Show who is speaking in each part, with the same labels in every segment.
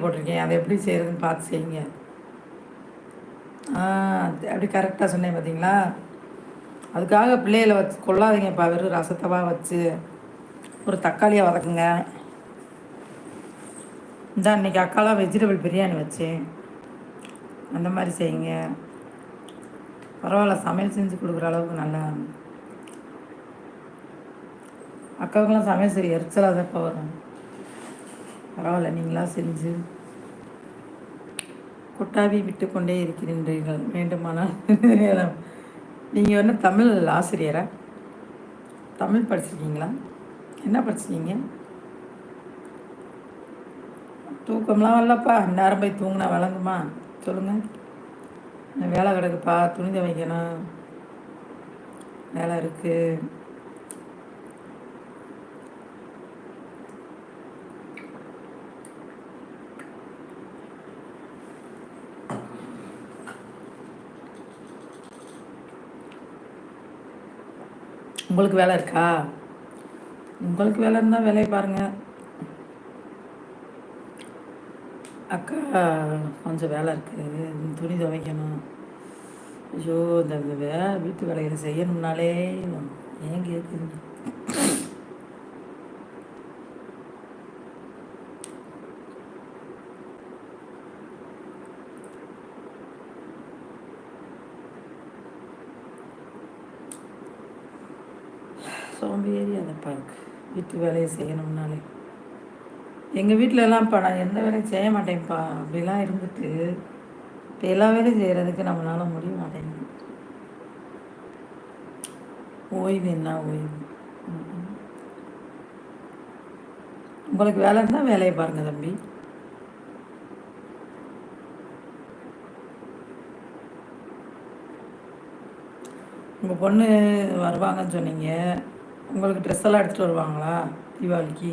Speaker 1: போட்டிருக்கேன், அதை எப்படி செய்கிறதுன்னு பார்த்து செய்யுங்க. அப்படி கரெக்டாக சொன்னேன் பார்த்தீங்களா? அதுக்காக பிள்ளைகளை வச்சு கொள்ளாதீங்கப்பா. வெறும் ரசத்தவா வச்சு ஒரு தக்காளியை வதக்குங்க. இந்த அன்றைக்கி அக்காலாம் வெஜிடபிள் பிரியாணி வச்சேன், அந்த மாதிரி செய்யுங்க. பரவாயில்ல, சமையல் செஞ்சு கொடுக்குற அளவுக்கு நல்லா. அக்காவுக்கெல்லாம் சமையல் சரி எரிச்சலாக தான் வரும். பரவாயில்ல, நீங்களாம் செஞ்சு கொட்டாவி விட்டு கொண்டே இருக்கிறீர்கள். வேண்டுமானால் நீங்கள் வந்து தமிழ் ஆசிரியரா? தமிழ் படிச்சிருக்கீங்களா? என்ன படிச்சிருக்கீங்க? தூக்கம்லாம் வரலப்பா. நேரம் போய் தூங்கினா வழங்குமா? சொல்லுங்கள். வேலை கிடக்குப்பா, துணி துவைக்கணும், வேலை இருக்குது. உங்களுக்கு வேலை இருக்கா? உங்களுக்கு வேலை இருந்தால் வேலையை பாருங்கள். அக்கா கொஞ்சம் வேலை இருக்குது, துணி துவைக்கணும். ஐயோ, இந்த வீட்டு வேலைகளை செய்யணும்னாலே ஏன் கேட்குங்க. சோம்பேறி அதப்பா இருக்கு வீட்டு வேலையை செய்யணும்னாலே. எங்கள் வீட்டிலலாம் இப்போ நான் எந்த வேலையும் செய்ய மாட்டேன்ப்பா. அப்படிலாம் இருந்துட்டு இப்போ எல்லா வேலையும் செய்கிறதுக்கு நம்மளால முடிய மாட்டேங்குது. ஓய்வு என்ன ஓய்வு? உங்களுக்கு வேலை இருந்தால் வேலையை பாருங்கள் தம்பி. உங்கள் பொண்ணு வருவாங்கன்னு சொன்னீங்க, உங்களுக்கு ட்ரெஸ் எல்லாம் எடுத்துகிட்டு வருவாங்களா தீபாவளிக்கு?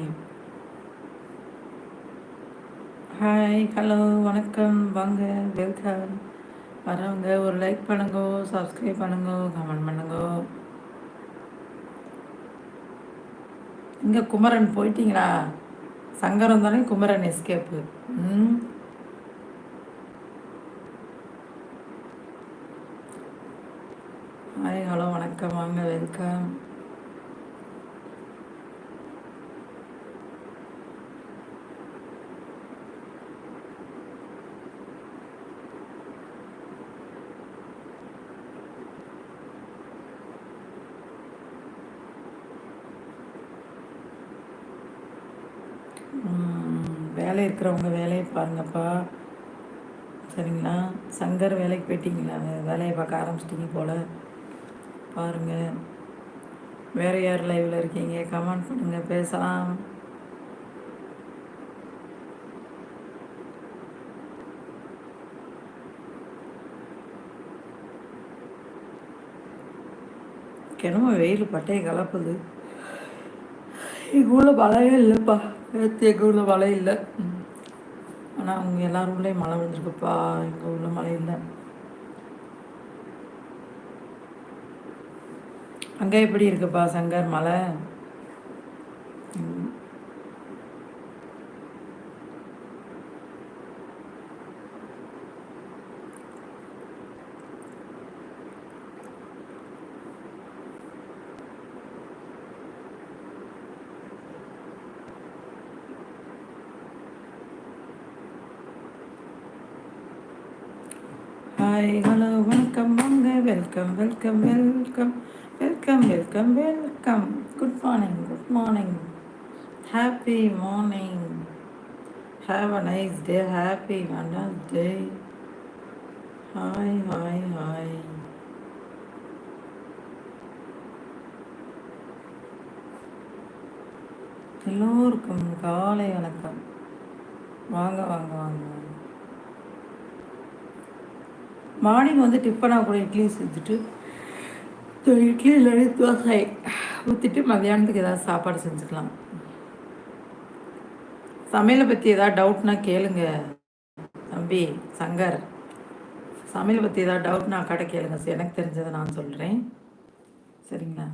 Speaker 1: ஹாய், ஹலோ, வணக்கம், வாங்க, வெல்கம். வரவங்க ஒரு லைக் பண்ணுங்க, சப்ஸ்கிரைப் பண்ணுங்க, கமெண்ட் பண்ணுங்க. இங்கே குமரன் போயிட்டீங்களா? சங்கரம் தானே குமரன் எஸ்கேப்பு. ஹாய், ஹலோ, வணக்கம், வாங்க, வெல்கம். வேலை இருக்கிறவங்க வேலையை பாருங்கப்பா, சரிங்களா? சங்கர் வேலைக்கு போயிட்டீங்களா? வேலையை பார்க்க ஆரம்பிச்சிட்டிங்க போல், பாருங்கள். வேறு யார் லைவில் இருக்கீங்க? கமெண்ட் பண்ணுங்கள், பேசலாம். கிணம வெயில் பட்டையை கலப்புது. எங்கள் ஊரில் மழையே இல்லைப்பா. எங்கள் ஊரில் மழை இல்லை. ஆனால் அவங்க எல்லார் ஊர்லேயும் மழை விழுந்துருக்குப்பா. எங்கள் ஊரில் மழை இல்லை. அங்கே எப்படி இருக்குப்பா சங்கர் மழை? ஹாய், ஹலோ, வணக்கம், வாங்க, welcome, welcome, welcome, welcome, welcome, welcome. Good morning, good morning, happy morning, have a nice day, happy wonders day. Hi, hi, hi. எல்லோருக்கும் காலை வணக்கம். வாங்க, வாங்க, வாங்க. மார்னிங் வந்து டிஃபனாக கூட இட்லி செஞ்சுட்டு, இட்லி இல்லைன்னா தோசை ஊற்றிட்டு மதியானத்துக்கு ஏதாவது சாப்பாடு செஞ்சுக்கலாம். சமையலை பற்றி ஏதாவது டவுட்னா கேளுங்க தம்பி சங்கர். சமையலை பற்றி ஏதாவது டவுட்னா அக்காட்ட கேளுங்க, எனக்கு தெரிஞ்சதை நான் சொல்கிறேன், சரிங்களா?